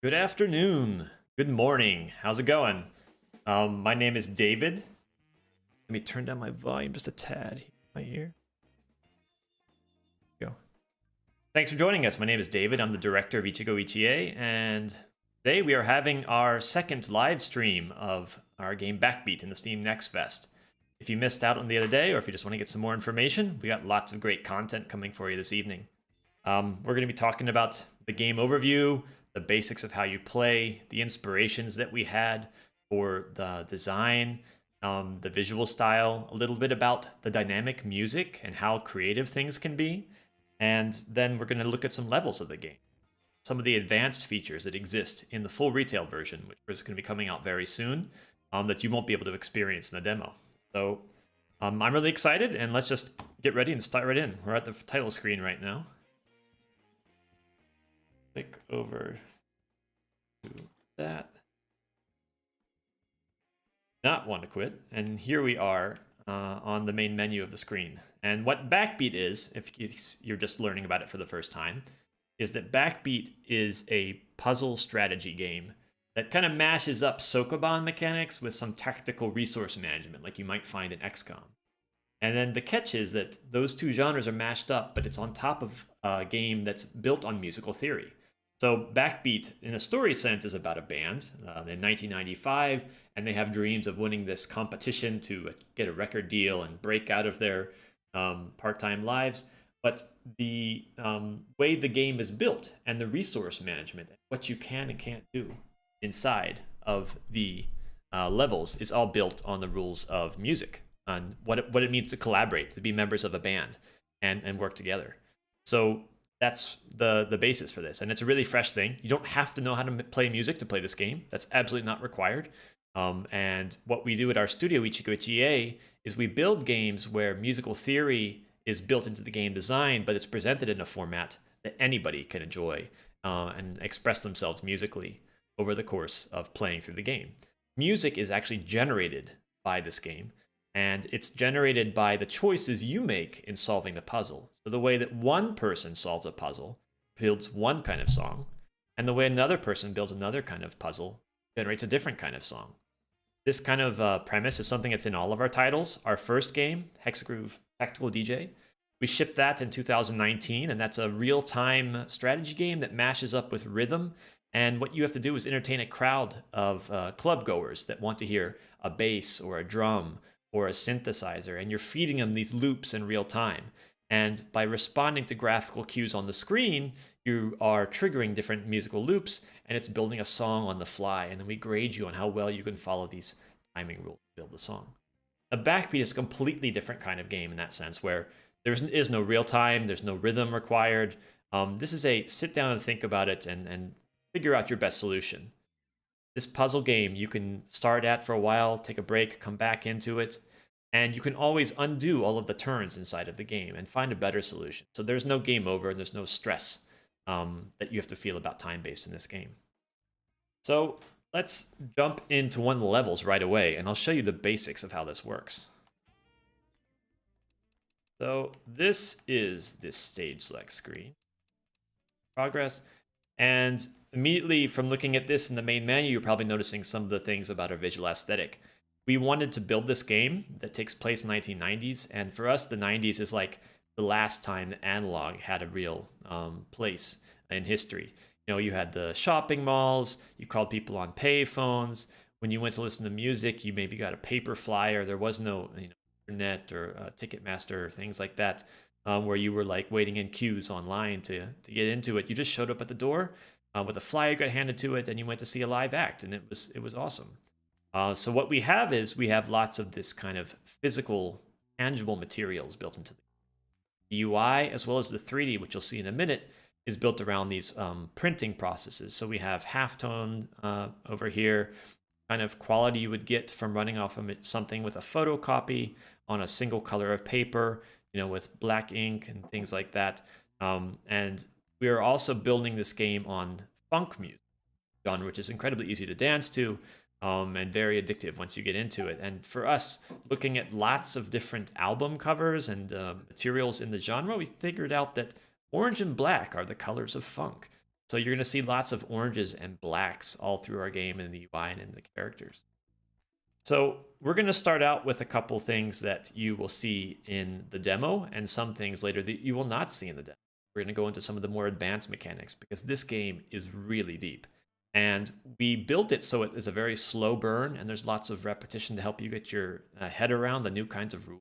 Good afternoon. Good morning. How's it going? My name is David. Let me turn down my volume just a tad. My ear. Go. Thanks for joining us. My name is David. I'm the director of Ichigoichie, and today we are having our second live stream of our game Backbeat in the Steam Next Fest. If you missed out on the other day, or if you just want to get some more information, we got lots of great content coming for you this evening. We're going to be talking about the game overview, the basics of how you play, the inspirations that we had for the design, the visual style, a little bit about the dynamic music and how creative things can be. And then we're going to look at some levels of the game, some of the advanced features that exist in the full retail version, which is going to be coming out very soon, that you won't be able to experience in the demo. So I'm really excited, and let's just get ready and start right in. We're at the title screen right now. Click over to that. Not want to quit. And here we are on the main menu of the screen. And what Backbeat is, if you're just learning about it for the first time, is that Backbeat is a puzzle strategy game that kind of mashes up Sokoban mechanics with some tactical resource management, like you might find in XCOM. And then the catch is that those two genres are mashed up, but it's on top of a game that's built on musical theory. So Backbeat, in a story sense, is about a band in 1995, and they have dreams of winning this competition to get a record deal and break out of their part-time lives. But the way the game is built and the resource management, what you can and can't do inside of the levels is all built on the rules of music, on what it means to collaborate, to be members of a band and work together. So that's the basis for this, and it's a really fresh thing. You don't have to know how to play music to play this game. That's absolutely not required. And what we do at our studio, Ichigoichie, is we build games where musical theory is built into the game design, but it's presented in a format that anybody can enjoy and express themselves musically over the course of playing through the game. Music is actually generated by this game, and it's generated by the choices you make in solving the puzzle. So the way that one person solves a puzzle builds one kind of song, and the way another person builds another kind of puzzle generates a different kind of song. This kind of premise is something that's in all of our titles. Our first game, Hexagroove Tactical DJ, we shipped that in 2019, and that's a real-time strategy game that mashes up with rhythm. And what you have to do is entertain a crowd of club goers that want to hear a bass or a drum or a synthesizer, and you're feeding them these loops in real time. And by responding to graphical cues on the screen, you are triggering different musical loops, and it's building a song on the fly. And then we grade you on how well you can follow these timing rules to build the song. A Backbeat is a completely different kind of game in that sense, where there is no real time, there's no rhythm required. This is a sit down and think about it and figure out your best solution. This puzzle game you can start at for a while, take a break, come back into it, and you can always undo all of the turns inside of the game and find a better solution. So there's no game over, and there's no stress that you have to feel about time-based in this game. So let's jump into one of the levels right away, and I'll show you the basics of how this works. So this is this stage select screen. Progress. And immediately from looking at this in the main menu, you're probably noticing some of the things about our visual aesthetic. We wanted to build this game that takes place in the 1990s, and for us, the 90s is like the last time that analog had a real place in history. You know, you had the shopping malls, you called people on pay phones. When you went to listen to music, you maybe got a paper flyer. There was no internet or Ticketmaster or things like that, where you were like waiting in queues online to get into it. You just showed up at the door with a flyer, got handed to it, and you went to see a live act, and it was awesome. So what we have is we have lots of this kind of physical, tangible materials built into the UI, as well as the 3D, which you'll see in a minute, is built around these printing processes. So we have halftone over here, kind of quality you would get from running off of something with a photocopy on a single color of paper, with black ink and things like that. And we are also building this game on funk music genre, which is incredibly easy to dance to and very addictive once you get into it. And for us, looking at lots of different album covers and materials in the genre, we figured out that orange and black are the colors of funk. So you're going to see lots of oranges and blacks all through our game in the UI and in the characters. So we're going to start out with a couple things that you will see in the demo and some things later that you will not see in the demo. We're going to go into some of the more advanced mechanics because this game is really deep. And we built it so it is a very slow burn, and there's lots of repetition to help you get your head around the new kinds of rules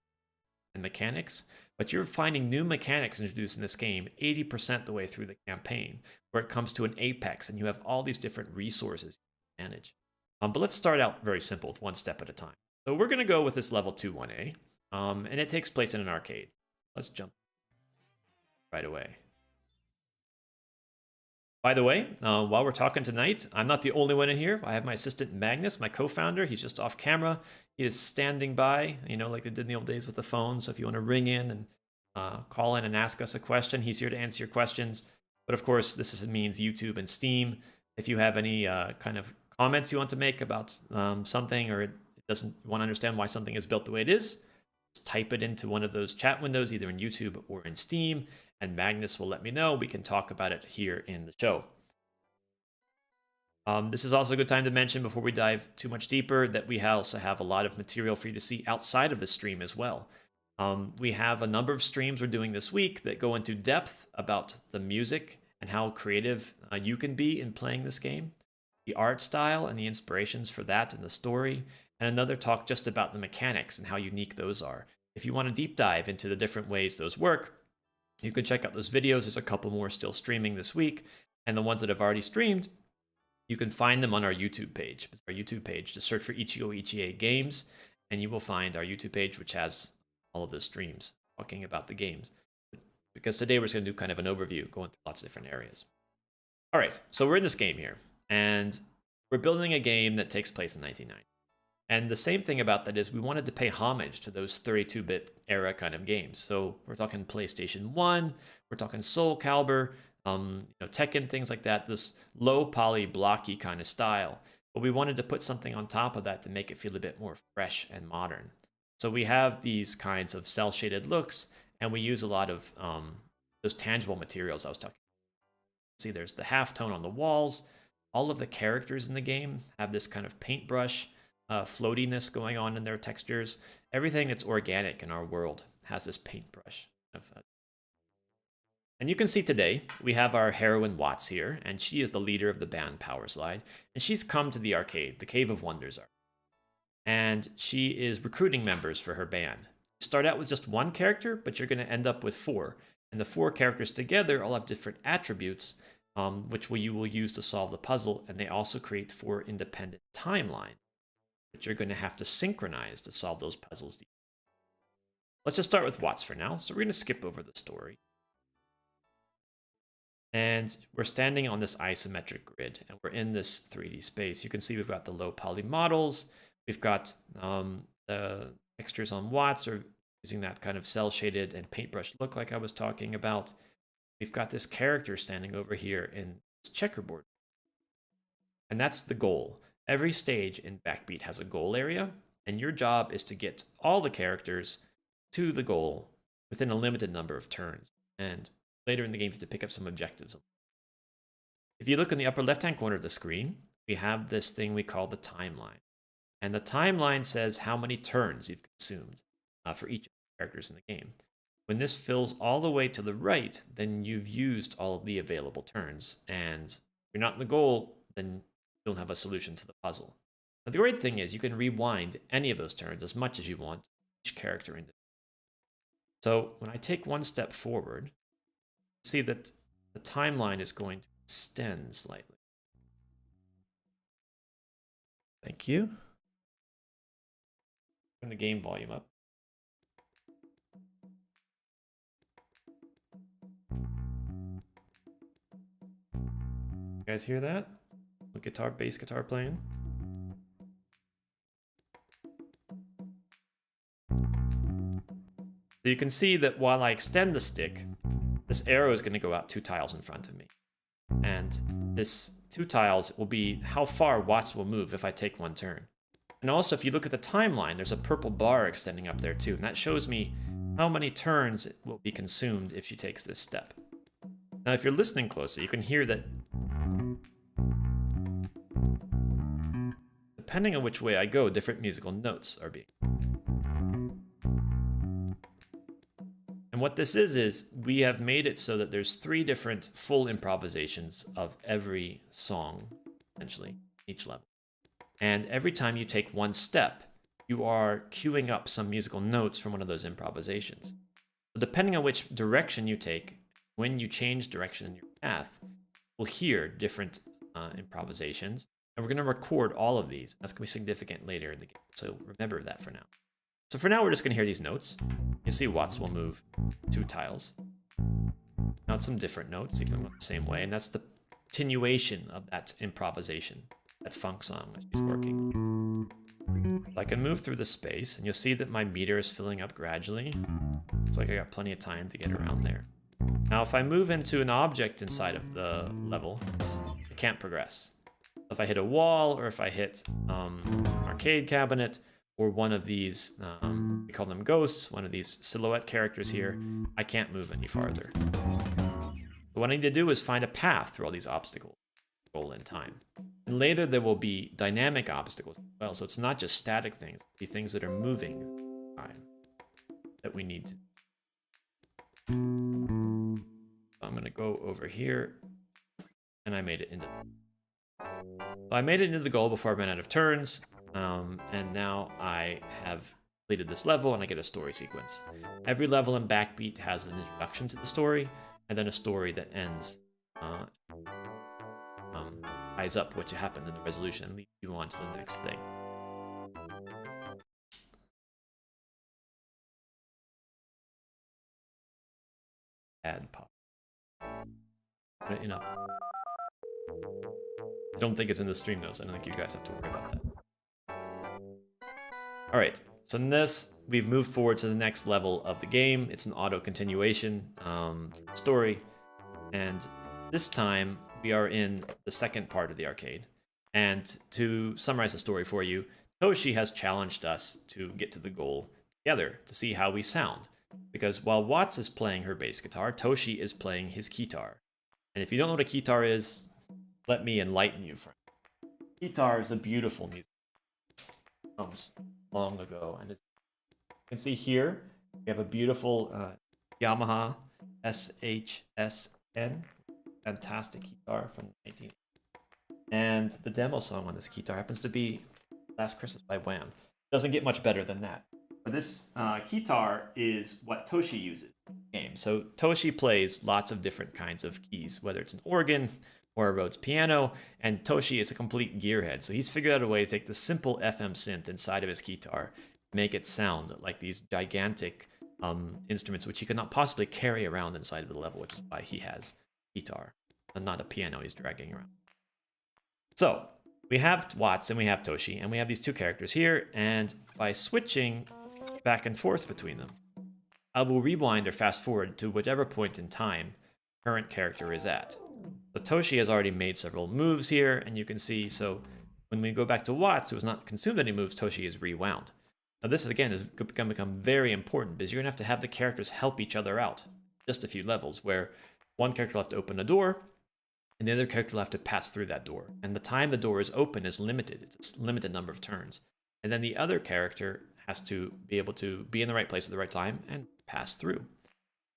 and mechanics. But you're finding new mechanics introduced in this game 80% the way through the campaign, where it comes to an apex, and you have all these different resources you manage. But let's start out very simple with one step at a time. So we're going to go with this level 2-1A, and it takes place in an arcade. Let's jump right away. By the way, while we're talking tonight, I'm not the only one in here. I have my assistant Magnus, my co-founder. He's just off camera. He is standing by, you know, like they did in the old days with the phone. So if you want to ring in and call in and ask us a question, he's here to answer your questions. But of course, this means YouTube and Steam. If you have any kind of comments you want to make about something, or it doesn't want to understand why something is built the way it is, just type it into one of those chat windows, either in YouTube or in Steam, and Magnus will let me know. We can talk about it here in the show. This is also a good time to mention, before we dive too much deeper, that we also have a lot of material for you to see outside of the stream as well. We have a number of streams we're doing this week that go into depth about the music and how creative you can be in playing this game, the art style and the inspirations for that and the story, and another talk just about the mechanics and how unique those are. If you want to deep dive into the different ways those work, you can check out those videos. There's a couple more still streaming this week, and the ones that have already streamed, you can find them on our YouTube page. It's our YouTube page. Just search for Ichigoichie Games, and you will find our YouTube page, which has all of the streams talking about the games. Because today we're just going to do kind of an overview, going through lots of different areas. All right, so we're in this game here, and we're building a game that takes place in 1990. And the same thing about that is we wanted to pay homage to those 32-bit era kind of games. So we're talking PlayStation 1, we're talking Soul Calibur, Tekken, things like that, this low poly, blocky kind of style. But we wanted to put something on top of that to make it feel a bit more fresh and modern. So we have these kinds of cel-shaded looks, and we use a lot of those tangible materials I was talking about. See, there's the halftone on the walls. All of the characters in the game have this kind of paintbrush floatiness going on in their textures. Everything that's organic in our world has this paintbrush. And you can see today, we have our heroine Watts here, and she is the leader of the band Powerslyde, and she's come to the arcade, the Cave of Wonders arcade. And she is recruiting members for her band. You start out with just one character, but you're going to end up with 4. And the 4 characters together all have different attributes, which you will use to solve the puzzle, and they also create 4 independent timelines, which you're going to have to synchronize to solve those puzzles. Let's just start with Watts for now. So we're going to skip over the story. And we're standing on this isometric grid, and we're in this 3D space. You can see we've got the low poly models. We've got the textures on Watts, or using that kind of cel-shaded and paintbrush look like I was talking about. We've got this character standing over here in this checkerboard. And that's the goal. Every stage in Backbeat has a goal area, and your job is to get all the characters to the goal within a limited number of turns. And later in the game, you have to pick up some objectives. If you look in the upper left-hand corner of the screen, we have this thing we call the timeline. And the timeline says how many turns you've consumed for each of the characters in the game. When this fills all the way to the right, then you've used all of the available turns. And if you're not in the goal, then you don't have a solution to the puzzle. Now, the great thing is you can rewind any of those turns as much as you want, each character individually. So when I take one step forward, see that the timeline is going to extend slightly. Thank you. Turn the game volume up. You guys hear that? The bass guitar playing. So you can see that while I extend the stick, this arrow is going to go out 2 tiles in front of me. And this 2 tiles will be how far Watts will move if I take one turn. And also, if you look at the timeline, there's a purple bar extending up there too. And that shows me how many turns will be consumed if she takes this step. Now, if you're listening closely, you can hear that depending on which way I go, different musical notes are being. And what this is we have made it so that there's 3 different full improvisations of every song, essentially, each level. And every time you take one step, you are queuing up some musical notes from one of those improvisations. So depending on which direction you take, when you change direction in your path, we'll hear different improvisations. And we're going to record all of these. That's going to be significant later in the game. So remember that for now. So for now, we're just going to hear these notes. You see Watts will move 2 tiles. Now it's some different notes. You can go the same way. And that's the continuation of that improvisation, that funk song that she's working on. So I can move through the space, and you'll see that my meter is filling up gradually. Looks like I got plenty of time to get around there. Now, if I move into an object inside of the level, I can't progress. If I hit a wall, or if I hit an arcade cabinet, or one of these, we call them ghosts, one of these silhouette characters here, I can't move any farther. So what I need to do is find a path through all these obstacles, roll in time. And later there will be dynamic obstacles as well, so it's not just static things, it'll be things that are moving in time that we need to. I'm gonna go over here, and I made it into. So I made it into the goal before I ran out of turns. And now I have completed this level and I get a story sequence. Every level in Backbeat has an introduction to the story and then a story that ends, ties up what happened in the resolution and leads you on to the next thing. Add pop. I don't think it's in the stream though, so I don't think you guys have to worry about that. All right, so in this, we've moved forward to the next level of the game. It's an auto continuation story. And this time we are in the second part of the arcade. And to summarize the story for you, Toshi has challenged us to get to the goal together to see how we sound. Because while Watts is playing her bass guitar, Toshi is playing his keytar. And if you don't know what a keytar is, let me enlighten you, friend. Keytar is a beautiful music. Long ago, and as you can see here, we have a beautiful Yamaha SHSN, fantastic guitar from 1980. And the demo song on this guitar happens to be Last Christmas by Wham. Doesn't get much better than that. But this guitar is what Toshi uses in the game. So Toshi plays lots of different kinds of keys, whether it's an organ or a Rhodes piano, and Toshi is a complete gearhead. So he's figured out a way to take the simple FM synth inside of his guitar, make it sound like these gigantic instruments which he could not possibly carry around inside of the level, which is why he has guitar and not a piano he's dragging around. So we have Watts and we have Toshi, and we have these 2 characters here, and by switching back and forth between them, I will rewind or fast forward to whatever point in time current character is at. So Toshi has already made several moves here, and you can see, so when we go back to Watts, who has not consumed any moves, Toshi is rewound. Now this, again, is going to become very important, because you're going to have the characters help each other out. Just a few levels, where one character will have to open a door, and the other character will have to pass through that door. And the time the door is open is limited. It's a limited number of turns. And then the other character has to be able to be in the right place at the right time and pass through.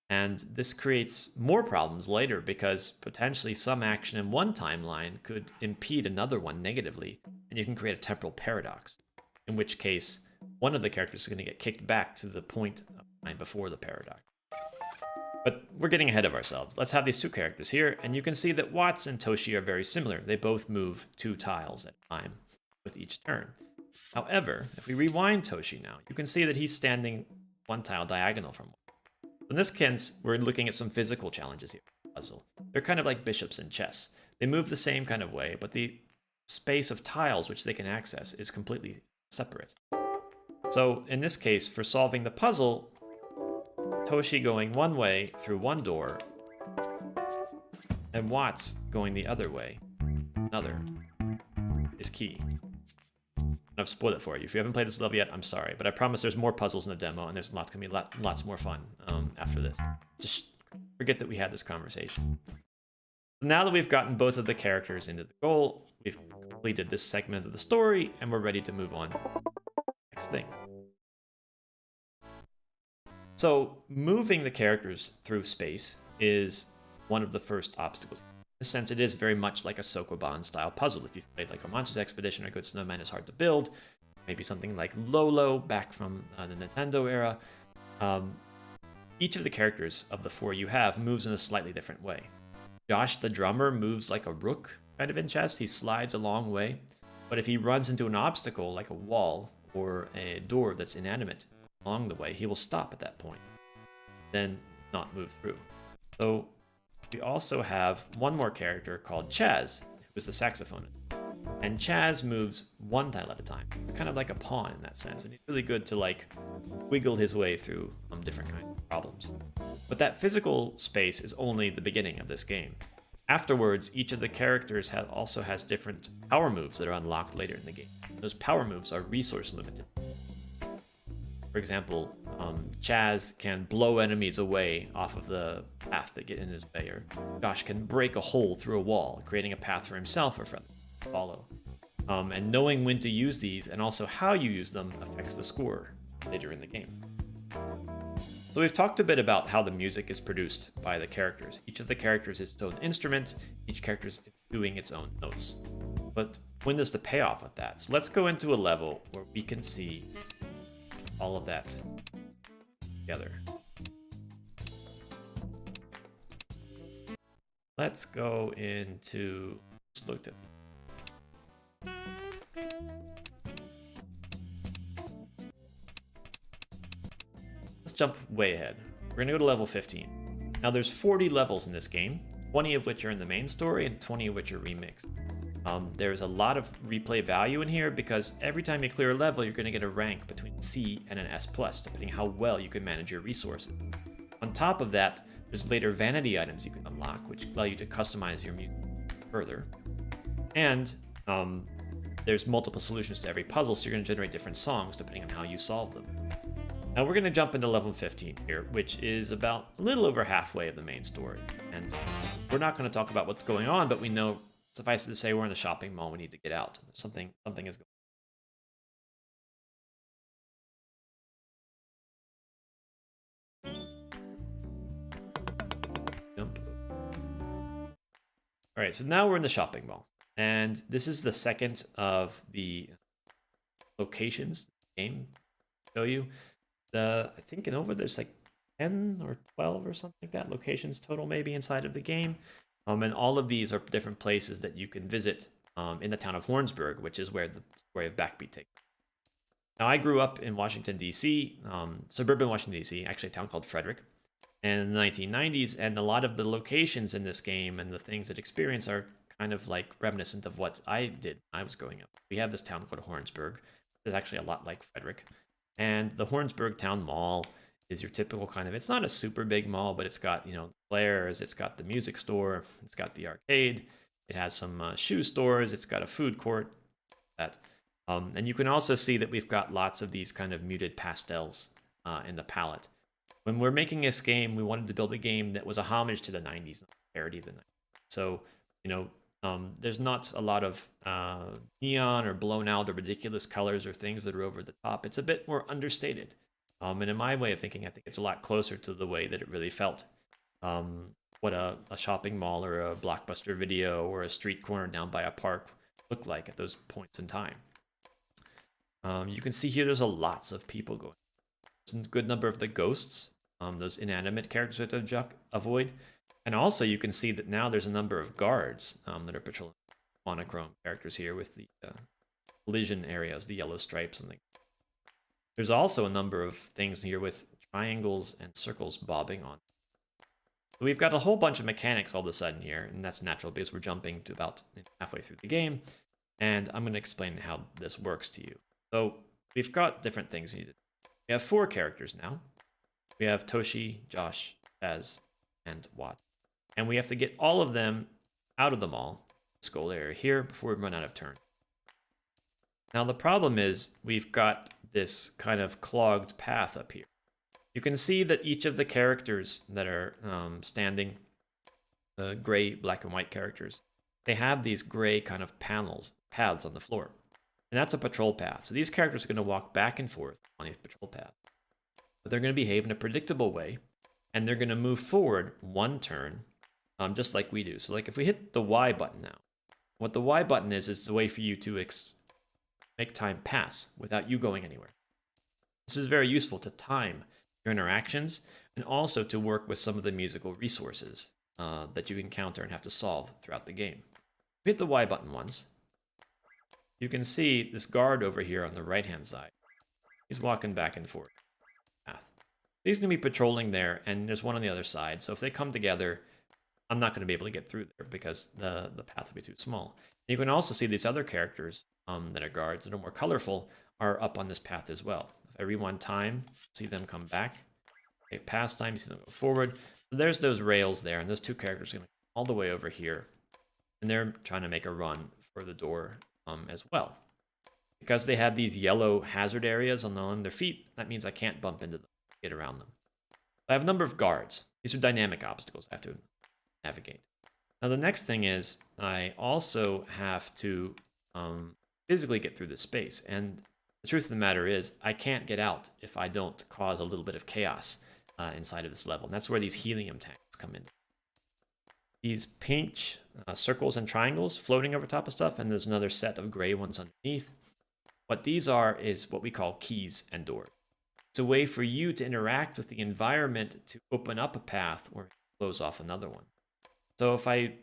And this creates more problems later, because potentially some action in one timeline could impede another one negatively, and you can create a temporal paradox, in which case one of the characters is going to get kicked back to the point of time before the paradox. But we're getting ahead of ourselves. Let's have these 2 characters here, and you can see that Watts and Toshi are very similar. They both move 2 tiles at a time with each turn. However, if we rewind Toshi now, you can see that he's standing 1 tile diagonal from one. In this case, we're looking at some physical challenges here. Puzzle. They're kind of like bishops in chess. They move the same kind of way, but the space of tiles which they can access is completely separate. So in this case, for solving the puzzle, Toshi going one way through one door, and Watts going the other way, another, is key. I've spoiled it for you. If you haven't played this level yet, I'm sorry, but I promise there's more puzzles in the demo, and there's gonna be lots more fun after this. Just forget that we had this conversation. So now that we've gotten both of the characters into the goal, we've completed this segment of the story, and we're ready to move on to the next thing. So moving the characters through space is one of the first obstacles. In a sense, it is very much like a Sokoban style puzzle. If you've played like a Monsters Expedition or Good Snowman is hard to build, maybe something like Lolo back from the Nintendo era. Each of the characters of the 4 you have moves in a slightly different way. Josh the drummer moves like a rook kind of in chess. He slides a long way, but if he runs into an obstacle like a wall or a door that's inanimate along the way, he will stop at that point, then not move through. So we also have one more character called Chaz, who is the saxophonist. And Chaz moves one tile at a time. It's kind of like a pawn in that sense, and he's really good to like wiggle his way through different kinds of problems. But that physical space is only the beginning of this game. Afterwards, each of the characters also has different power moves that are unlocked later in the game. Those power moves are resource limited. For example, Chaz can blow enemies away off of the path that get in his way, or Josh can break a hole through a wall, creating a path for himself or for others to follow. And knowing when to use these and also how you use them affects the score later in the game. So we've talked a bit about how the music is produced by the characters. Each of the characters is its own instrument, each character is doing its own notes. But when does the payoff with that? So let's go into a level where we can see all of that together. Let's go into, just looked at. Let's jump way ahead. We're gonna go to level 15. Now there's 40 levels in this game, 20 of which are in the main story and 20 of which are remixed. There's a lot of replay value in here because every time you clear a level, you're going to get a rank between C and an S+, depending how well you can manage your resources. On top of that, there's later vanity items you can unlock, which allow you to customize your music further. And there's multiple solutions to every puzzle, so you're going to generate different songs depending on how you solve them. Now we're going to jump into level 15 here, which is about a little over halfway of the main story. And we're not going to talk about what's going on, but we know, suffice it to say, we're in the shopping mall. We need to get out. Something is going on. Jump. All right, so now we're in the shopping mall. And this is the second of the locations the game show you. I think in over there's like 10 or 12 or something like that locations total maybe inside of the game. And all of these are different places that you can visit in the town of Hornsburg, which is where the story of Backbeat takes place. Now, I grew up in Washington, D.C., suburban Washington, D.C., actually a town called Frederick, in the 1990s, and a lot of the locations in this game and the things that experience are kind of like reminiscent of what I did when I was growing up. We have this town called Hornsburg. It's actually a lot like Frederick. And the Hornsburg Town Mall is your typical kind of, it's not a super big mall, but it's got, flares, it's got the music store, it's got the arcade, it has some shoe stores, it's got a food court. And you can also see that we've got lots of these kind of muted pastels in the palette. When we're making this game, we wanted to build a game that was a homage to the 90s, not a parody of the 90s. So, there's not a lot of neon or blown out or ridiculous colors or things that are over the top. It's a bit more understated. And in my way of thinking, I think it's a lot closer to the way that it really felt. What a shopping mall or a Blockbuster Video or a street corner down by a park looked like at those points in time. You can see here there's lots of people going. There's a good number of the ghosts, those inanimate characters we have to avoid. And also you can see that now there's a number of guards that are patrolling monochrome characters here with the collision areas, the yellow stripes and things. There's also a number of things here with triangles and circles bobbing on. So we've got a whole bunch of mechanics all of a sudden here, and that's natural because we're jumping to about halfway through the game. And I'm going to explain how this works to you. So we've got different things we need to do. We have 4 characters now. We have Toshi, Josh, Chaz, and Watt. And we have to get all of them out of the mall, this goal area here, before we run out of turn. Now the problem is we've got this kind of clogged path up here. You can see that each of the characters that are standing, the gray, black, and white characters, they have these gray kind of paths on the floor. And that's a patrol path. So these characters are going to walk back and forth on these patrol paths. But they're going to behave in a predictable way, and they're going to move forward one turn, just like we do. So like if we hit the Y button now, what the Y button is a way for you to make time pass without you going anywhere. This is very useful to time your interactions and also to work with some of the musical resources that you encounter and have to solve throughout the game. Hit the Y button once. You can see this guard over here on the right-hand side. He's walking back and forth. He's going to be patrolling there, and there's one on the other side. So if they come together, I'm not going to be able to get through there because the path will be too small. You can also see these other characters that are guards that are more colorful are up on this path as well. If I rewind time, see them come back. Okay, past time, you see them go forward. So there's those rails there, and those two characters are going to come all the way over here. And they're trying to make a run for the door as well. Because they have these yellow hazard areas on their feet, that means I can't bump into them, get around them. I have a number of guards. These are dynamic obstacles I have to navigate. Now the next thing is I also have to physically get through this space. And the truth of the matter is I can't get out if I don't cause a little bit of chaos inside of this level. And that's where these helium tanks come in. These pink circles and triangles floating over top of stuff, and there's another set of gray ones underneath. What these are is what we call keys and doors. It's a way for you to interact with the environment to open up a path or close off another one. So if I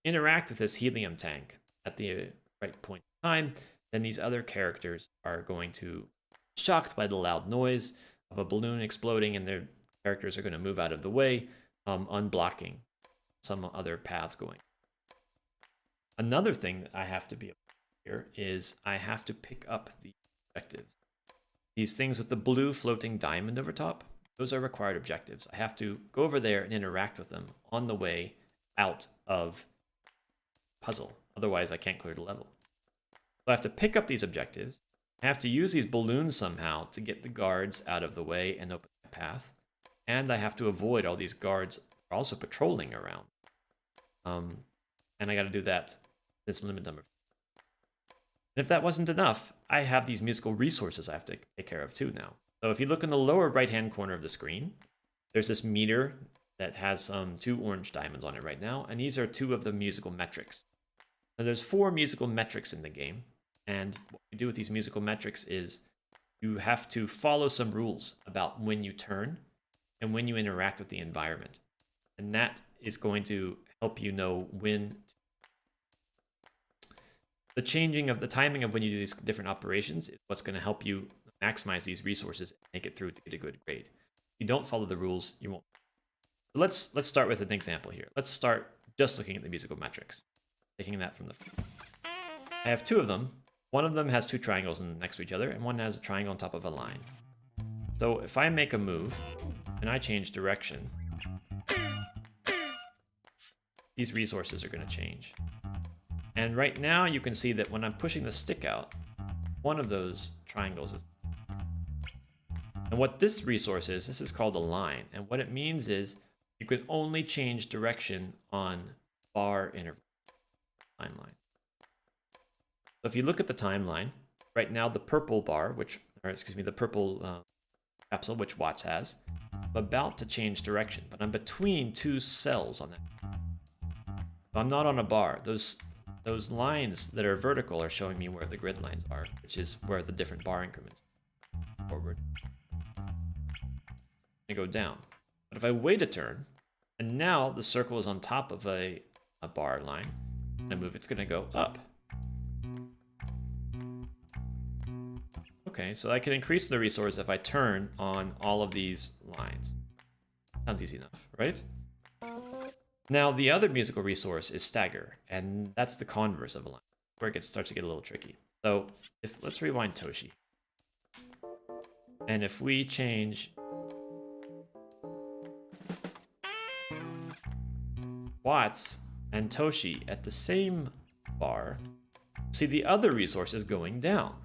interact with this helium tank at the right point in time, then these other characters are going to be shocked by the loud noise of a balloon exploding, and their characters are going to move out of the way, unblocking some other paths going. Another thing that I have to be able to do here is I have to pick up the objectives. These things with the blue floating diamond over top, those are required objectives. I have to go over there and interact with them on the way out of puzzle. Otherwise, I can't clear the level. So I have to pick up these objectives. I have to use these balloons somehow to get the guards out of the way and open the path. And I have to avoid all these guards also patrolling around. And I got to do that this limited number. And if that wasn't enough, I have these musical resources I have to take care of too now. So if you look in the lower right-hand corner of the screen, there's this meter that has 2 orange diamonds on it right now, and these are 2 of the musical metrics. Now there's 4 musical metrics in the game, and what we do with these musical metrics is you have to follow some rules about when you turn and when you interact with the environment. And that is going to help you know when the changing of the timing of when you do these different operations is what's going to help you maximize these resources and make it through to get a good grade. If you don't follow the rules, you won't. So let's start with an example here. Let's start just looking at the musical metrics, taking that from the front. I have 2 of them. One of them has 2 triangles next to each other, and one has a triangle on top of a line. So if I make a move and I change direction, these resources are going to change. And right now you can see that when I'm pushing the stick out, one of those triangles is... And what this resource is, this is called a line. And what it means is you can only change direction on bar interval timeline. So if you look at the timeline, right now the purple bar, the purple capsule, which Watts has, I'm about to change direction, but I'm between 2 cells on that. So I'm not on a bar. Those lines that are vertical are showing me where the grid lines are, which is where the different bar increments forward. I go down. But if I wait a turn, and now the circle is on top of a bar line, and I move, it's going to go up. Okay, so I can increase the resource if I turn on all of these lines. Sounds easy enough, right? Now, the other musical resource is Stagger, and that's the converse of a line, where it starts to get a little tricky. So, let's rewind Toshi. And if we change Watts and Toshi at the same bar, see the other resource is going down.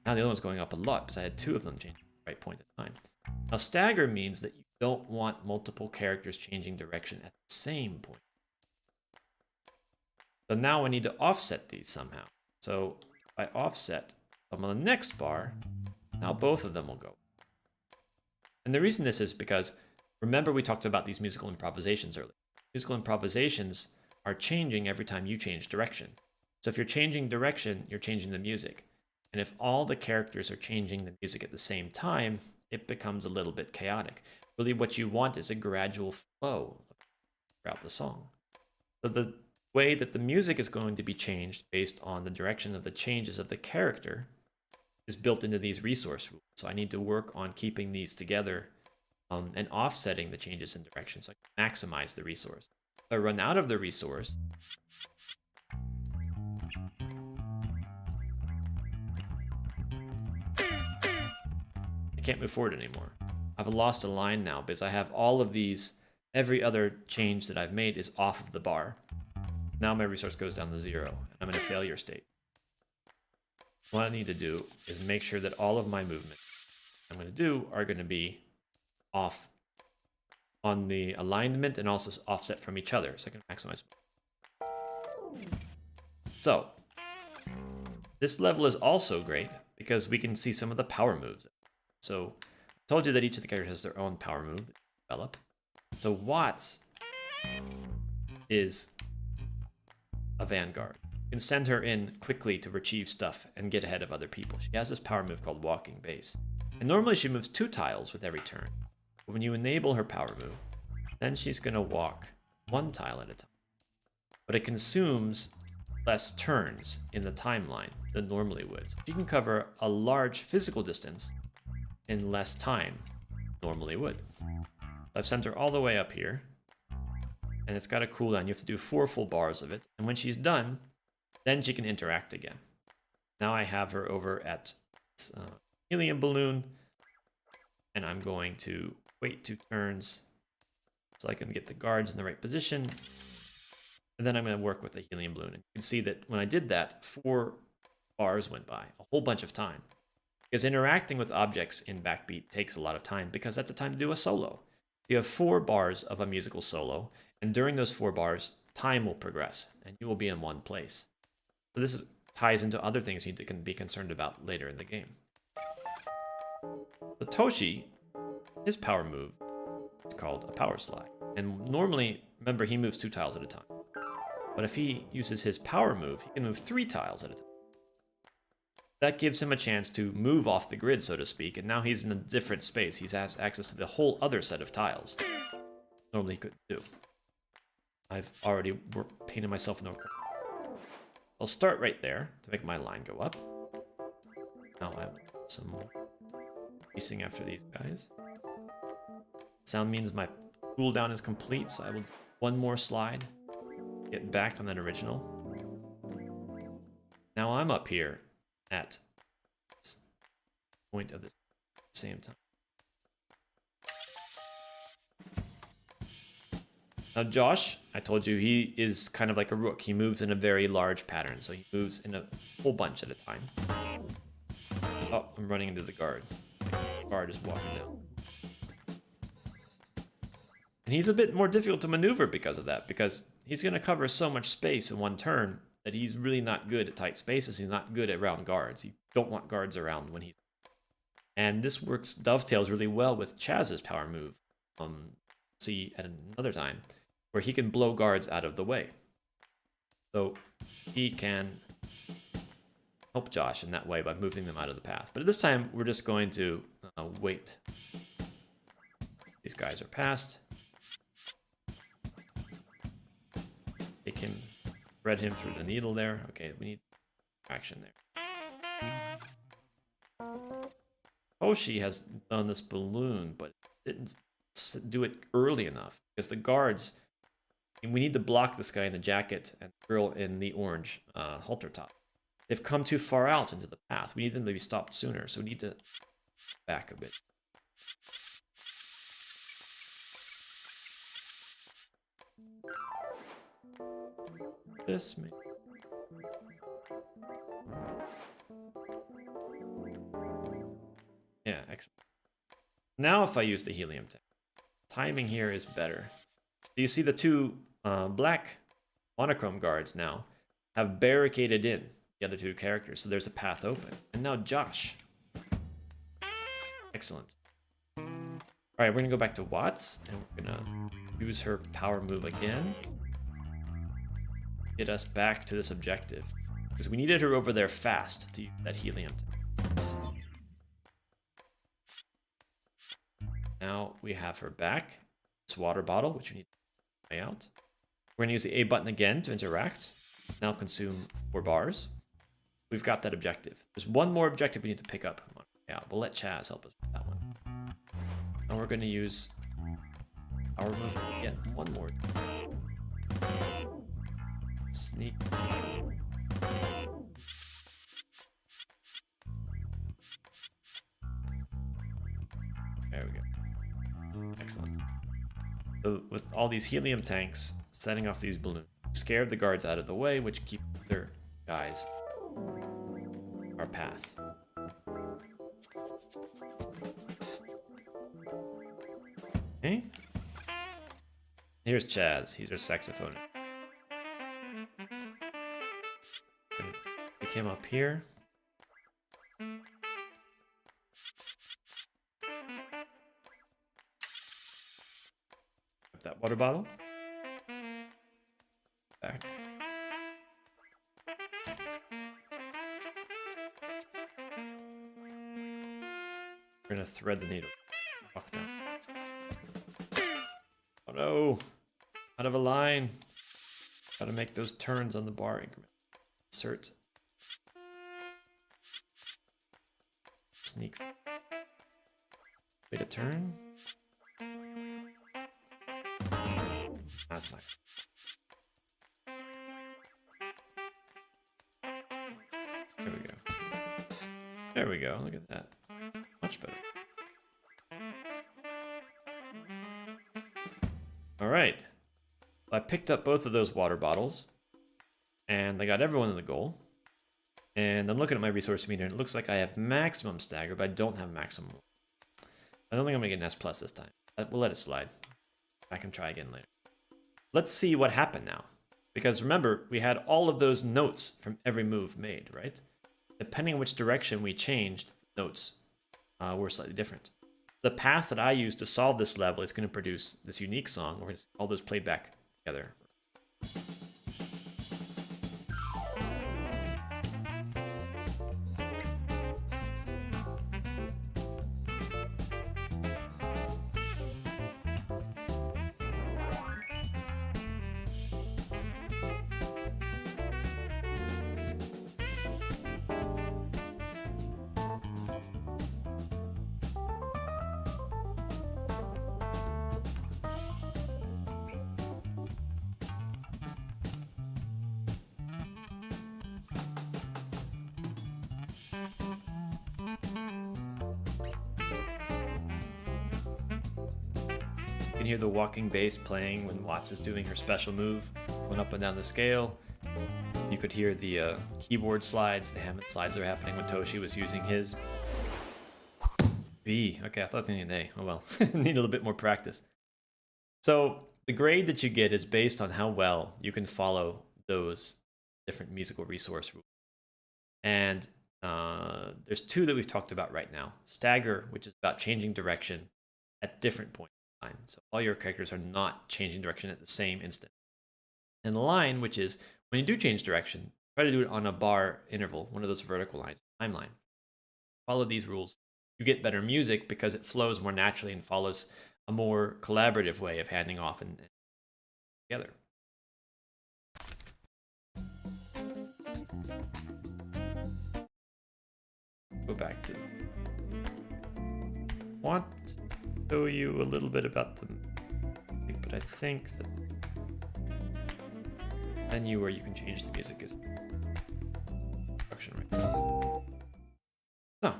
Now the other one's going up a lot, because I had 2 of them changing at the right point in time. Now, Stagger means that you don't want multiple characters changing direction at the same point. So now I need to offset these somehow. So if I offset them on the next bar, now both of them will go. And the reason this is because, remember we talked about these musical improvisations earlier. Musical improvisations are changing every time you change direction. So if you're changing direction, you're changing the music. And if all the characters are changing the music at the same time, it becomes a little bit chaotic. Really what you want is a gradual flow throughout the song. So the way that the music is going to be changed based on the direction of the changes of the character is built into these resource rules. So I need to work on keeping these together and offsetting the changes in direction so I can maximize the resource. If I run out of the resource, I can't move forward anymore. I've lost a line now because I have all of these, every other change that I've made is off of the bar. Now my resource goes down to 0, and I'm in a failure state. What I need to do is make sure that all of my movements I'm going to do are going to be off on the alignment and also offset from each other so I can maximize. So this level is also great because we can see some of the power moves. So I told you that each of the characters has their own power move that they develop. So Watts is a vanguard. You can send her in quickly to retrieve stuff and get ahead of other people. She has this power move called Walking Base. And normally she moves 2 tiles with every turn. But when you enable her power move, then she's going to walk 1 tile at a time. But it consumes less turns in the timeline than normally would. So she can cover a large physical distance in less time than normally would. I've sent her all the way up here. And it's got a cooldown. You have to do 4 full bars of it. And when she's done, then she can interact again. Now I have her over at helium balloon. And I'm going to wait 2 turns so I can get the guards in the right position. And then I'm going to work with the helium balloon. And you can see that when I did that, 4 bars went by, a whole bunch of time. Because interacting with objects in Backbeat takes a lot of time because that's a time to do a solo. You have 4 bars of a musical solo, and during those 4 bars, time will progress, and you will be in one place. So this ties into other things you need to be concerned about later in the game. So Toshi, his power move is called a Powerslyde. And normally, remember, he moves 2 tiles at a time. But if he uses his power move, he can move 3 tiles at a time. That gives him a chance to move off the grid, so to speak, and now he's in a different space. He has access to the whole other set of tiles. Normally he couldn't do. I've already painted myself in a corner. I'll start right there to make my line go up. Now I have some more chasing after these guys. Sound means my cooldown is complete, so I will do 1 more slide. Get back on that original. Now I'm up here at this point of the same time. Now Josh, I told you, he is kind of like a rook. He moves in a very large pattern, so he moves in a whole bunch at a time. Oh, I'm running into the guard. The guard is walking down. And he's a bit more difficult to maneuver because of that, because he's going to cover so much space in one turn that he's really not good at tight spaces. He's not good around guards. You don't want guards around when he's... And this dovetails really well with Chaz's power move. See at another time, where he can blow guards out of the way. So he can help Josh in that way by moving them out of the path. But at this time, we're just going to wait. These guys are passed. They can thread him through the needle there. Okay, we need action there. Toshi has done this balloon, but didn't do it early enough because the guards, and we need to block this guy in the jacket and the girl in the orange halter top. They've come too far out into the path. We need them to be stopped sooner, so we need to back a bit. This may... Yeah, excellent. Now if I use the helium tank, timing here is better. Do you see the 2 black monochrome guards now have barricaded in the other two characters, so there's a path open. And now Josh. Excellent. All right, we're gonna go back to Watts, and we're gonna use her power move again. Get us back to this objective, because we needed her over there fast to use that helium. Now we have her back. This water bottle, which we need to try out. We're gonna use the A button again to interact. Now consume 4 bars. We've got that objective. There's one more objective we need to pick up. Yeah, we'll let Chaz help us with that one. And we're gonna use our move again one more time. Sneak. There we go. Excellent. So with all these helium tanks setting off these balloons, scared the guards out of the way, which keep their guys our path. Okay. Here's Chaz. He's our saxophone. Pick him up here. Got that water bottle. Back. We're gonna thread the needle. Walk down. Oh no! Out of a line. Gotta make those turns on the bar increment. Insert. Sneak. Wait a turn. That's not. There we go. There we go. Look at that. Much better. All right. I picked up both of those water bottles, and I got everyone in the goal. And I'm looking at my resource meter, and it looks like I have maximum stagger, but I don't have maximum. I don't think I'm gonna get an S+ this time. We'll let it slide. I can try again later. Let's see what happened now. Because remember, we had all of those notes from every move made, right? Depending on which direction we changed, notes were slightly different. The path that I used to solve this level is going to produce this unique song, where all those played back together. You can hear the walking bass playing when Watts is doing her special move, going up and down the scale. You could hear the keyboard slides, the Hammond slides are happening when Toshi was using his. B. Okay, I thought I was going to get an A. Oh well, need a little bit more practice. So the grade that you get is based on how well you can follow those different musical resource rules. And there's 2 that we've talked about right now. Stagger, which is about changing direction at different points in time. So all your characters are not changing direction at the same instant. And the line, which is when you do change direction, try to do it on a bar interval, one of those vertical lines, timeline. Follow these rules. You get better music because it flows more naturally and follows a more collaborative way of handing off and together. Go back to. Want to show you a little bit about the music, but I think that menu where you can change the music is right now. Oh,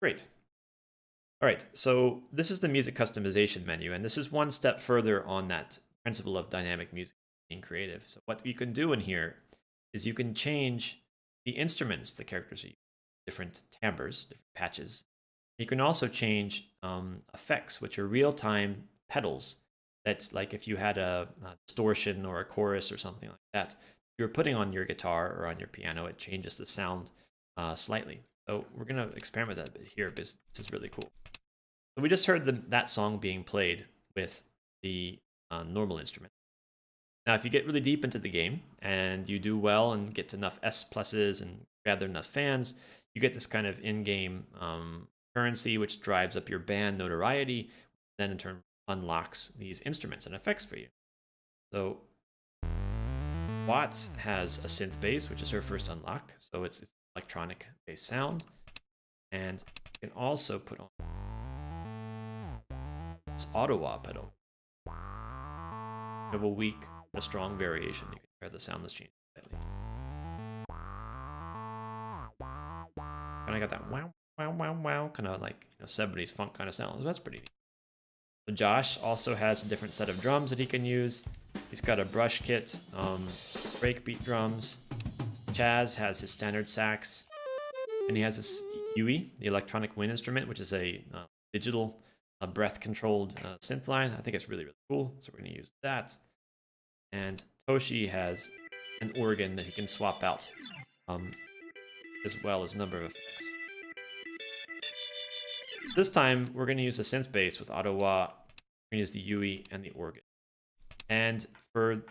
great. All right, so this is the music customization menu, and this is one step further on that principle of dynamic music being creative. So what you can do in here is you can change the instruments the characters are using, different timbres, different patches. You can also change effects, which are real-time pedals. That's like if you had a distortion or a chorus or something like that. you're putting on your guitar or on your piano, it changes the sound slightly. So we're going to experiment with that a bit here because this is really cool. So we just heard that song being played with the normal instrument. Now, if you get really deep into the game and you do well and get enough S pluses and gather enough fans, you get this kind of in-game currency, which drives up your band notoriety, then in turn unlocks these instruments and effects for you. So Watts has a synth bass, which is her first unlock. So it's electronic based sound. And you can also put on this auto wah pedal. You have a weak, a strong variation. You can hear the sound that's changing slightly. And I got that wow, wow, wow, wow, kind of like 70s funk kind of sound. So that's pretty neat. So Josh also has a different set of drums that he can use. He's got a brush kit, breakbeat drums. Chaz has his standard sax, and he has this UE, the electronic wind instrument, which is a digital, breath-controlled synth line. I think it's really, really cool, so we're going to use that. And Toshi has an organ that he can swap out, as well as a number of effects. This time, we're going to use a synth bass with auto wah. We're going to use the UE and the organ. And for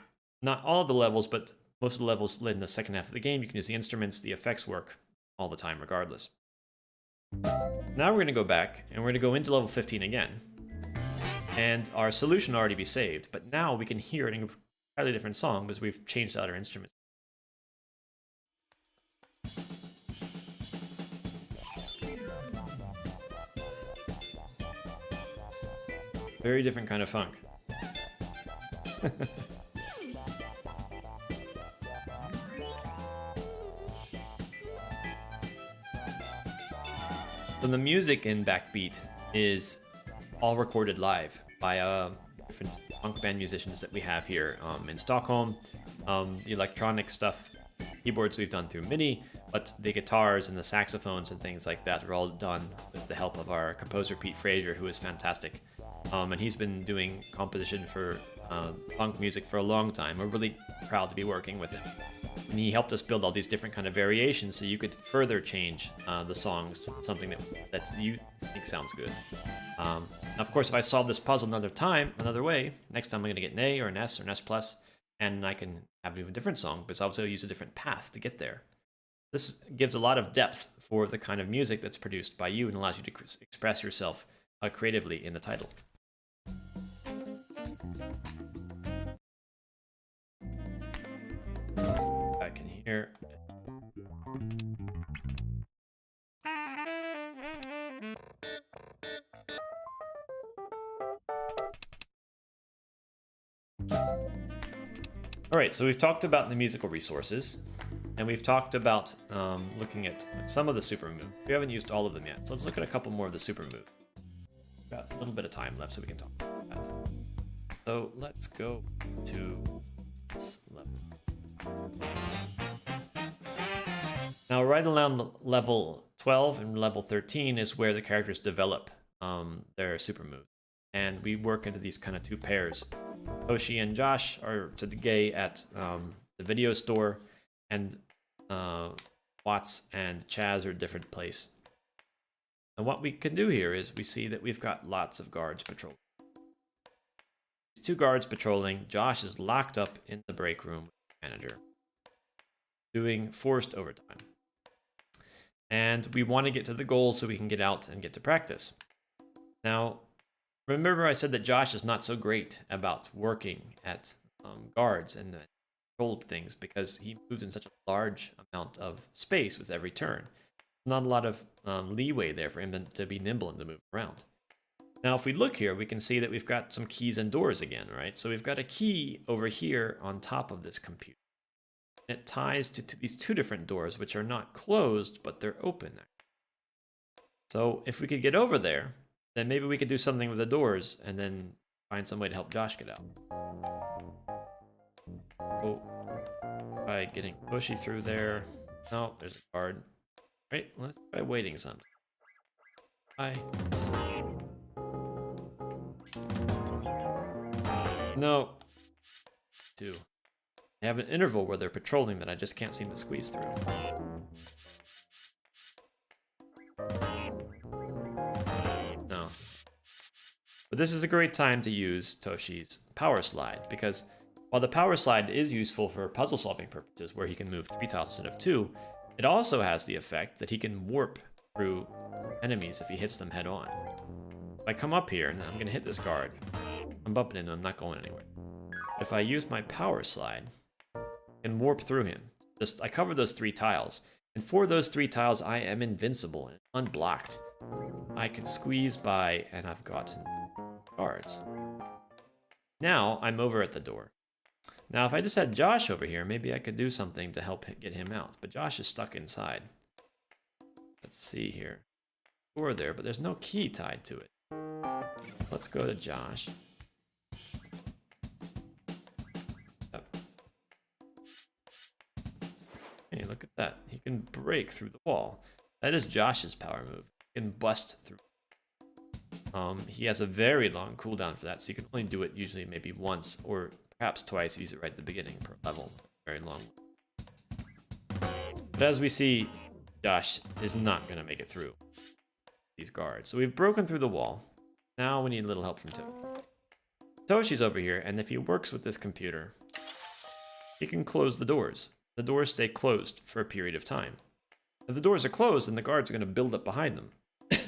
not all of the levels, but most of the levels in the second half of the game, you can use the instruments, the effects work all the time regardless. Now we're going to go back, and we're going to go into level 15 again. And our solution will already be saved, but now we can hear it in a entirely different song because we've changed out our instruments. Very different kind of funk. So the music in Backbeat is all recorded live by different punk band musicians that we have here in Stockholm. The electronic stuff, keyboards we've done through MIDI, but the guitars and the saxophones and things like that are all done with the help of our composer Pete Frazier, who is fantastic. And he's been doing composition for funk music for a long time. We're really proud to be working with him. And he helped us build all these different kind of variations so you could further change the songs to something that you think sounds good. Now, of course, if I solve this puzzle another way, next time I'm going to get an A or an S or an S+, and I can have an even different song, but also use a different path to get there. This gives a lot of depth for the kind of music that's produced by you and allows you to express yourself creatively in the title. Back in here. All right, so we've talked about the musical resources, and we've talked about looking at some of the super moves. We haven't used all of them yet, so let's look at a couple more of the super moves. We've got a little bit of time left, so we can talk about that. So let's go to this level. Now, right around level 12 and level 13 is where the characters develop their super moves. And we work into these kind of two pairs. Toshi and Josh are to the gay at the video store, and Watts and Chaz are a different place. And what we can do here is we see that we've got lots of guards patrolling. These two guards patrolling. Josh is locked up in the break room with the manager, doing forced overtime. And we want to get to the goal so we can get out and get to practice. Now, remember I said that Josh is not so great about working at guards and controlled things because he moves in such a large amount of space with every turn. Not a lot of leeway there for him to be nimble and to move around. Now, if we look here, we can see that we've got some keys and doors again, right? So we've got a key over here on top of this computer. It ties to these two different doors, which are not closed, but they're open. So if we could get over there, then maybe we could do something with the doors and then find some way to help Josh get out. Go by getting Toshi through there. No, there's a guard. Right, let's try waiting some. Hi. No. Two. They have an interval where they're patrolling that I just can't seem to squeeze through. No. But this is a great time to use Toshi's Powerslyde, because while the Powerslyde is useful for puzzle solving purposes, where he can move 3 tiles instead of 2, it also has the effect that he can warp through enemies if he hits them head on. If I come up here and I'm going to hit this guard, I'm bumping into him, I'm not going anywhere. But if I use my Powerslyde, I can warp through him. I cover those 3 tiles, and for those 3 tiles I am invincible and unblocked. I can squeeze by and I've gotten guards. Now I'm over at the door. Now if I just had Josh over here, maybe I could do something to help get him out, but Josh is stuck inside. Let's see here. Door there, but there's no key tied to it. Let's go to Josh. Hey, look at that. He can break through the wall. That is Josh's power move. He can bust through. He has a very long cooldown for that, so you can only do it usually maybe once or perhaps twice. Use it right at the beginning per level. Very long. But as we see, Josh is not going to make it through these guards. So we've broken through the wall. Now we need a little help from Toshi's over here, and if he works with this computer, he can close the doors. The doors stay closed for a period of time. If the doors are closed, then the guards are going to build up behind them.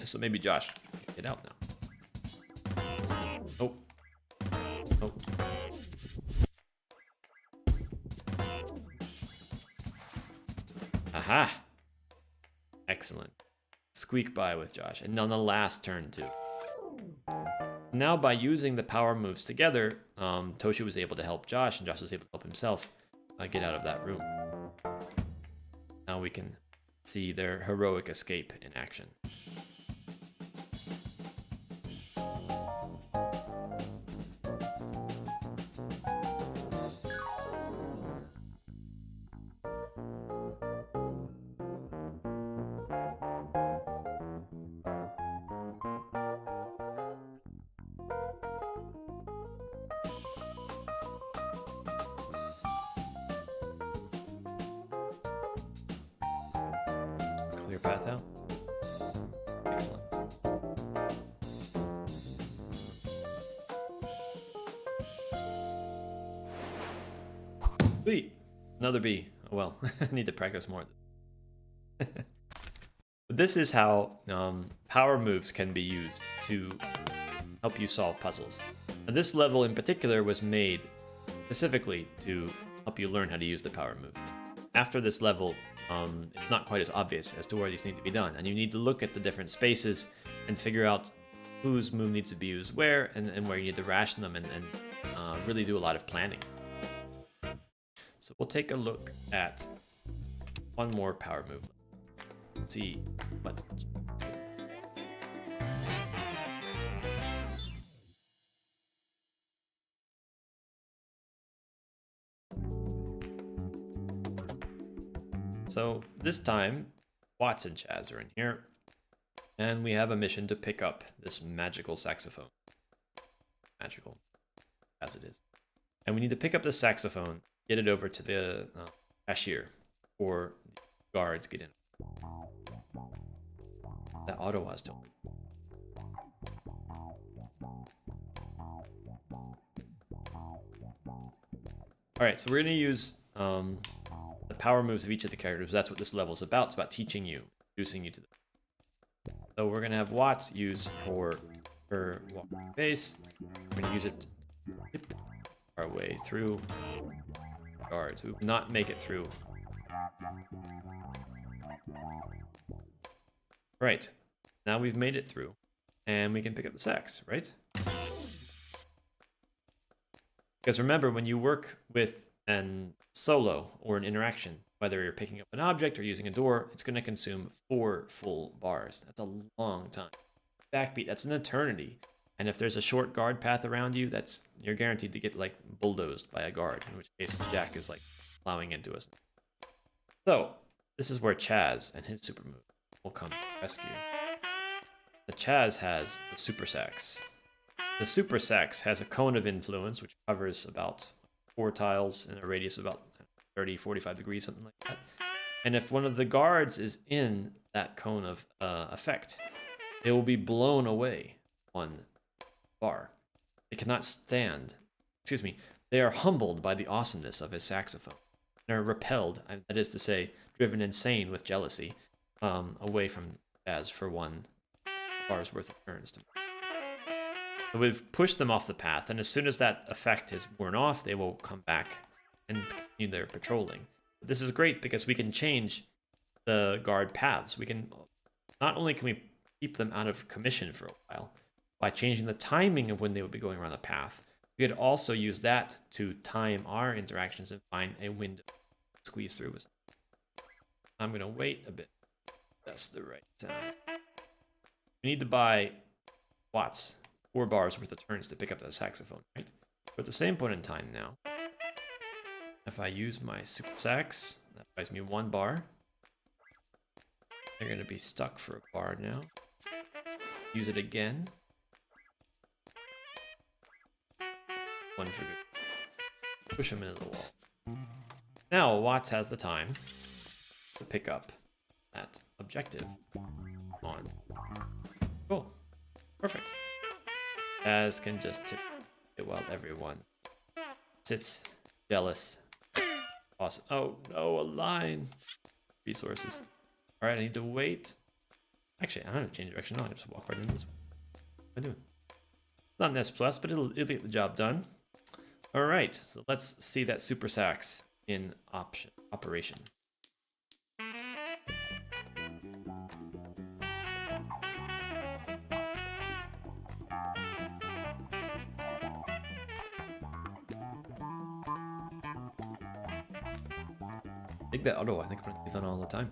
So maybe Josh can get out now. Oh. Oh. Aha! Excellent. Squeak by with Josh. And on the last turn, too. Now, by using the power moves together, Toshi was able to help Josh, and Josh was able to help himself get out of that room. Now we can see their heroic escape in action. Clear path out. Excellent. Sweet. Another B. Oh well, I need to practice more. But this is how power moves can be used to help you solve puzzles. And this level in particular was made specifically to help you learn how to use the power move. After this level, it's not quite as obvious as to where these need to be done, and you need to look at the different spaces and figure out whose move needs to be used where, and where you need to ration them, and really do a lot of planning. So we'll take a look at one more power move. Let's see what. So this time, Watts and Chaz are in here, and we have a mission to pick up this magical saxophone. Magical, as it is. And we need to pick up this saxophone, get it over to the cashier, or the guards get in. That auto was told. Alright, so we're going to use the power moves of each of the characters. That's what this level is about. It's about teaching you, introducing you to them. So we're going to have Watts use her walking bass. We're going to use it to skip our way through guards. We will not make it through. Right. Now we've made it through. And we can pick up the sax, right? Because remember, when you work with an solo or an interaction, whether you're picking up an object or using a door, it's going to consume 4 full bars. That's a long time. Backbeat, that's an eternity. And if there's a short guard path around you, you're guaranteed to get like bulldozed by a guard, in which case Jack is like plowing into us. So this is where Chaz and his super move will come to the rescue. The Chaz has the super sax. The super sax has a cone of influence, which covers about 4 tiles in a radius of about 30, 45 degrees, something like that. And if one of the guards is in that cone of effect, they will be blown away 1 bar. They cannot stand, excuse me, they are humbled by the awesomeness of his saxophone, and are repelled, that is to say, driven insane with jealousy, away from Baz for 1 bar's worth of turns. So we've pushed them off the path, and as soon as that effect is worn off, they will come back and continue their patrolling. But this is great because we can change the guard paths. We can, not only can we keep them out of commission for a while by changing the timing of when they would be going around the path, we could also use that to time our interactions and find a window to squeeze through. I'm going to wait a bit. That's the right time. We need to buy watts, 4 bars worth of turns to pick up that saxophone, right? But at the same point in time now, if I use my super sax, that buys me 1 bar. They're going to be stuck for a bar now. Use it again. 1 for good. Push them into the wall. Now Watts has the time to pick up that objective on. Cool. Perfect. As can just tip it while everyone sits jealous. Awesome. Oh no, a line. Resources. Alright, I need to wait. Actually, I'm gonna change direction. I'll just walk right into this. What am I doing? It's not an S+, but it'll get the job done. Alright, so let's see that super sax in operation. I think that auto, I think I'm gonna leave that on all the time.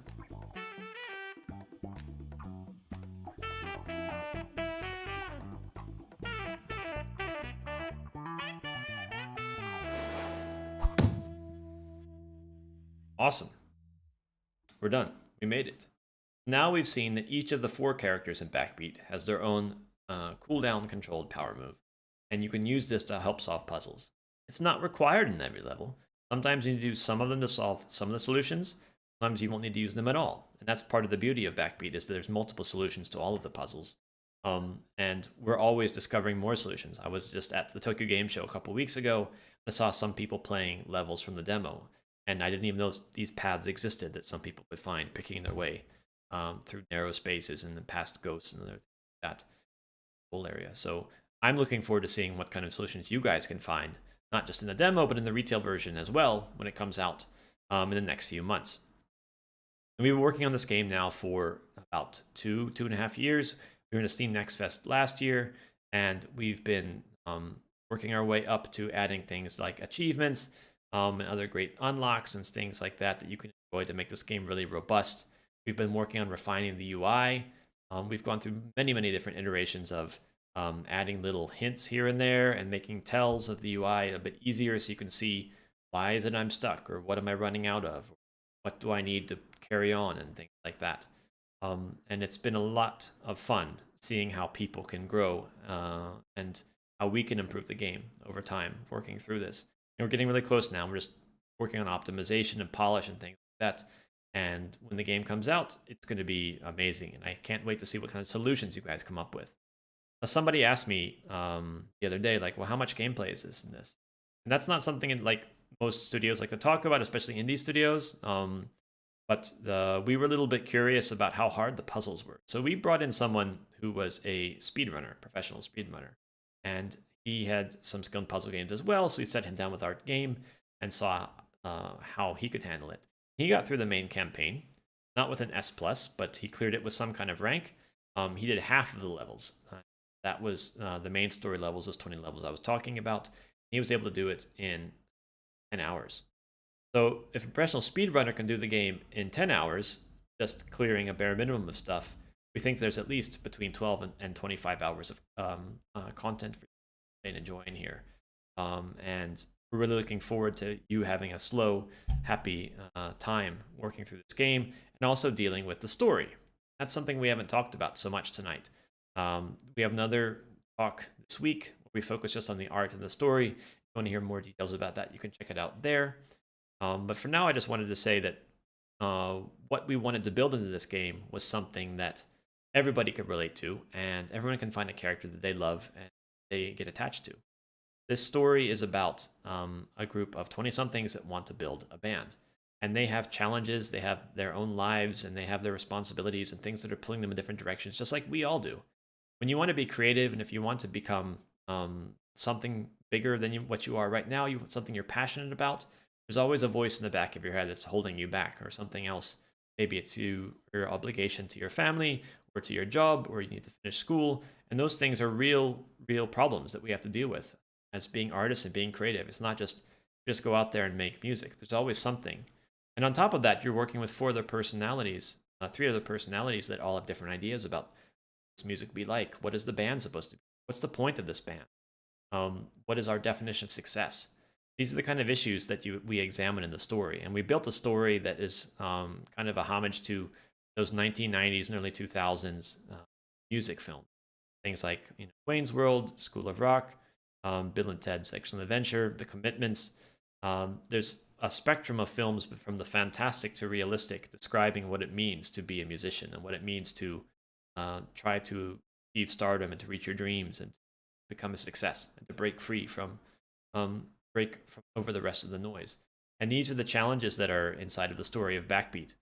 Awesome. We're done. We made it. Now we've seen that each of the 4 characters in Backbeat has their own cooldown controlled power move, and you can use this to help solve puzzles. It's not required in every level. Sometimes you need to use some of them to solve some of the solutions. Sometimes you won't need to use them at all. And that's part of the beauty of Backbeat, is that there's multiple solutions to all of the puzzles. And we're always discovering more solutions. I was just at the Tokyo Game Show a couple weeks ago. I saw some people playing levels from the demo, and I didn't even know these paths existed that some people could find picking their way through narrow spaces and then past ghosts and other things like that whole area. So I'm looking forward to seeing what kind of solutions you guys can find, not just in the demo, but in the retail version as well when it comes out in the next few months. And we've been working on this game now for about 2.5 years. We were in a Steam Next Fest last year, and we've been working our way up to adding things like achievements and other great unlocks and things like that that you can enjoy to make this game really robust. We've been working on refining the UI. We've gone through many, many different iterations of adding little hints here and there and making tells of the UI a bit easier so you can see why is it I'm stuck, or what am I running out of, or what do I need to carry on, and things like that. And it's been a lot of fun seeing how people can grow and how we can improve the game over time working through this. And we're getting really close now. We're just working on optimization and polish and things like that. And when the game comes out, it's going to be amazing. And I can't wait to see what kind of solutions you guys come up with. Now, somebody asked me the other day, like, well, how much gameplay is this in this? And that's not something like most studios like to talk about, especially indie studios. But we were a little bit curious about how hard the puzzles were. So we brought in someone who was a speedrunner, professional speedrunner. And he had some skill in puzzle games as well. So we set him down with our game and saw how he could handle it. He got through the main campaign, not with an S+, but he cleared it with some kind of rank. He did half of the levels. That was the main story levels, those 20 levels I was talking about. He was able to do it in 10 hours. So if a professional speedrunner can do the game in 10 hours, just clearing a bare minimum of stuff, we think there's at least between 12 and 25 hours of content for you to enjoy in here. And we're really looking forward to you having a slow, happy time working through this game and also dealing with the story. That's something we haven't talked about so much tonight. We have another talk this week where we focus just on the art and the story. you want to hear more details about that, you can check it out there. But for now, I just wanted to say that what we wanted to build into this game was something that everybody could relate to, and everyone can find a character that they love and they get attached to. This story is about a group of 20-somethings that want to build a band. And they have challenges, they have their own lives, and they have their responsibilities and things that are pulling them in different directions, just like we all do. When you want to be creative and if you want to become something bigger than what you are right now, you want something you're passionate about, there's always a voice in the back of your head that's holding you back, or something else. Maybe it's your obligation to your family or to your job, or you need to finish school. And those things are real problems that we have to deal with as being artists and being creative. It's not just go out there and make music. There's always something. And on top of that, you're working with three other personalities that all have different ideas about what's music be like. What is the band supposed to be? What's the point of this band? What is our definition of success? These are the kind of issues that we examine in the story. And we built a story that is kind of a homage to those 1990s and early 2000s music films. Things like Wayne's World, School of Rock, Bill and Ted's Excellent Adventure, The Commitments. There's a spectrum of films from the fantastic to realistic describing what it means to be a musician and what it means to try to achieve stardom and to reach your dreams and to become a success and to break from over the rest of the noise. And these are the challenges that are inside of the story of Backbeat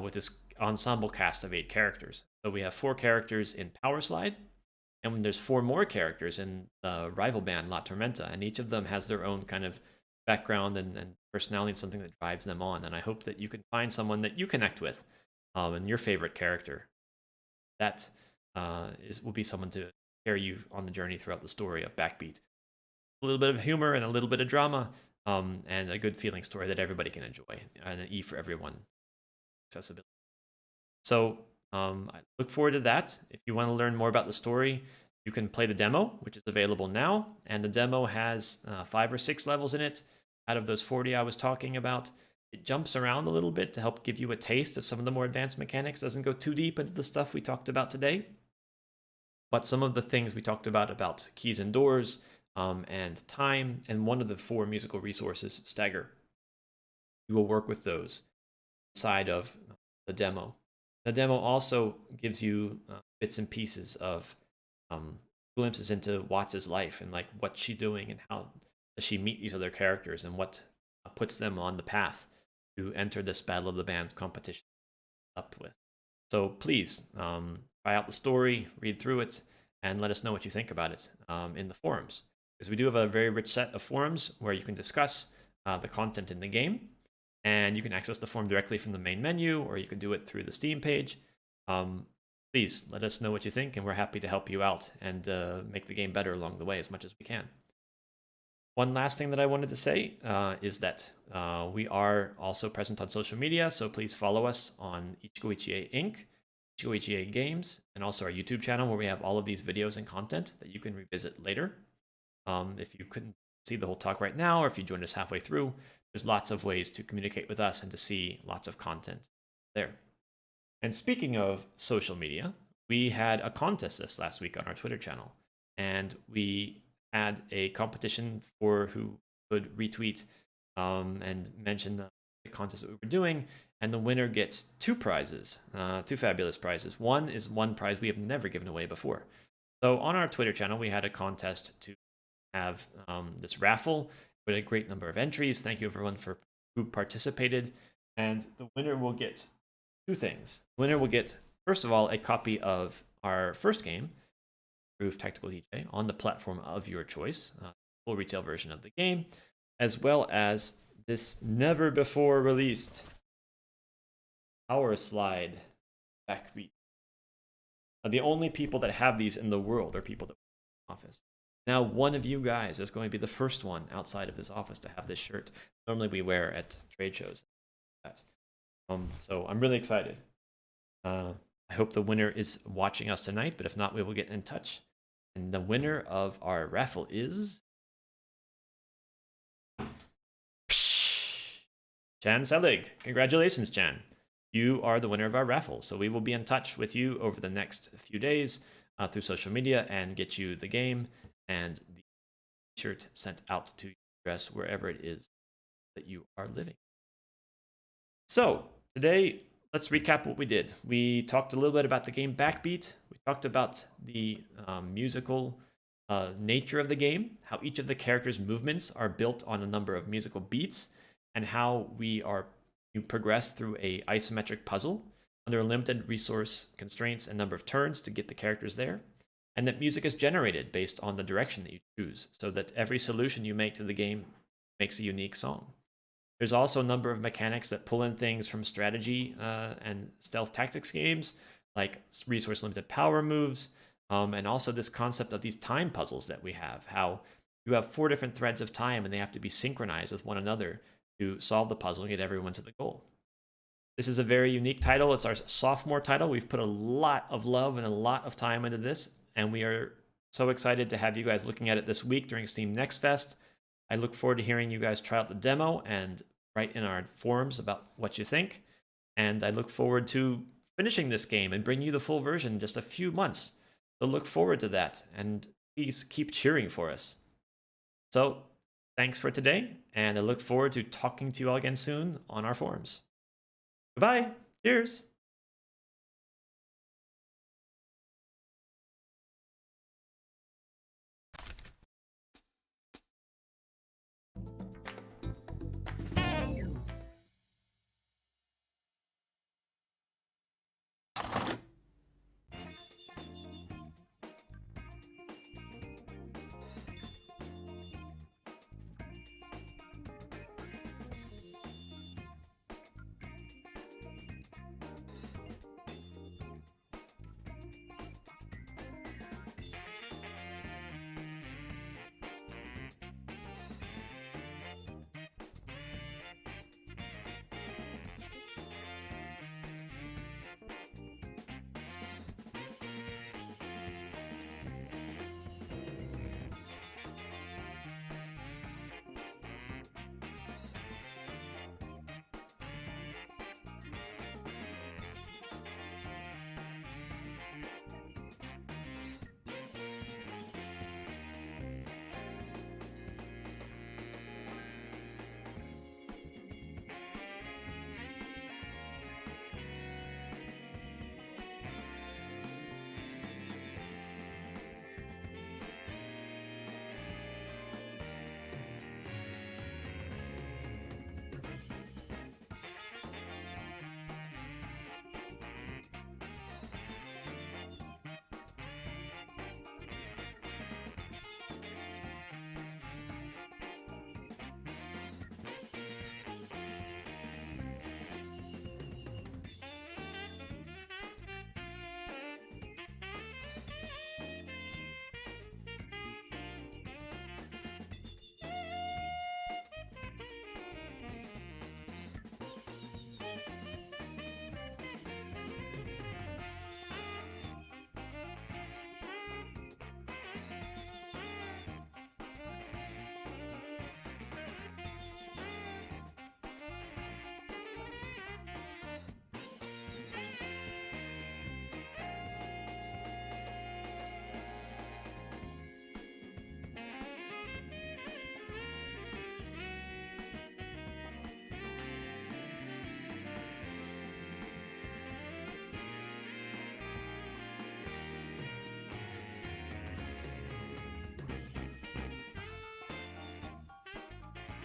with this ensemble cast of 8 characters. So we have 4 characters in Powerslyde, and there's 4 more characters in the rival band La Tormenta, and each of them has their own kind of background and personality and something that drives them on. And I hope that you can find someone that you connect with and your favorite character. That will be someone to carry you on the journey throughout the story of Backbeat. A little bit of humor and a little bit of drama and a good feeling story that everybody can enjoy, and an E for everyone accessibility. So I look forward to that. If you want to learn more about the story, you can play the demo, which is available now. And the demo has 5 or 6 levels in it. Out of those 40 I was talking about, it jumps around a little bit to help give you a taste of some of the more advanced mechanics. Doesn't go too deep into the stuff we talked about today. But some of the things we talked about keys and doors and time, and one of the 4 musical resources, Stagger. You will work with those inside of the demo. The demo also gives you bits and pieces of glimpses into Watts' life and like what's she doing and how does she meet these other characters and what puts them on the path to enter this Battle of the Bands competition up with. So please try out the story, read through it, and let us know what you think about it in the forums. Because we do have a very rich set of forums where you can discuss the content in the game, and you can access the forum directly from the main menu, or you can do it through the Steam page. Please let us know what you think, and we're happy to help you out and make the game better along the way as much as we can. One last thing that I wanted to say is that we are also present on social media, so please follow us on Ichigoichie Inc., Ichigoichie Games, and also our YouTube channel where we have all of these videos and content that you can revisit later. If you couldn't see the whole talk right now, or if you joined us halfway through, there's lots of ways to communicate with us and to see lots of content there. And speaking of social media, we had a contest this last week on our Twitter channel, and we had a competition for who could retweet and mention the contest that we were doing, and the winner gets 2 prizes, 2 fabulous prizes. One is one prize we have never given away before. So on our Twitter channel, we had a contest to have this raffle with a great number of entries. Thank you everyone who participated, and the winner will get 2 things. The winner will get, first of all, a copy of our first game, Hexagroove Tactical DJ, on the platform of your choice, full retail version of the game, as well as this never before released Powerslyde Backbeat. The only people that have these in the world are people that work in the office. Now, one of you guys is going to be the first one outside of this office to have this shirt. Normally we wear at trade shows. So I'm really excited. I hope the winner is watching us tonight, but if not, we will get in touch. And the winner of our raffle is Chan Selig. Congratulations, Chan. You are the winner of our raffle. So we will be in touch with you over the next few days through social media and get you the game and the shirt sent out to you. address wherever it is that you are living. So today, let's recap what we did. We talked a little bit about the game Backbeat. We talked about the musical nature of the game, how each of the characters' movements are built on a number of musical beats, and how you progress through a isometric puzzle under limited resource constraints and number of turns to get the characters there, and that music is generated based on the direction that you choose, so that every solution you make to the game makes a unique song. There's also a number of mechanics that pull in things from strategy and stealth tactics games, like resource limited power moves, and also this concept of these time puzzles that we have, how you have 4 different threads of time and they have to be synchronized with one another to solve the puzzle and get everyone to the goal. This is a very unique title. It's our sophomore title. We've put a lot of love and a lot of time into this, and we are so excited to have you guys looking at it this week during Steam Next Fest. I look forward to hearing you guys try out the demo and write in our forums about what you think. And I look forward to finishing this game and bring you the full version in just a few months. So look forward to that, and please keep cheering for us. So thanks for today, and I look forward to talking to you all again soon on our forums. Goodbye. Cheers.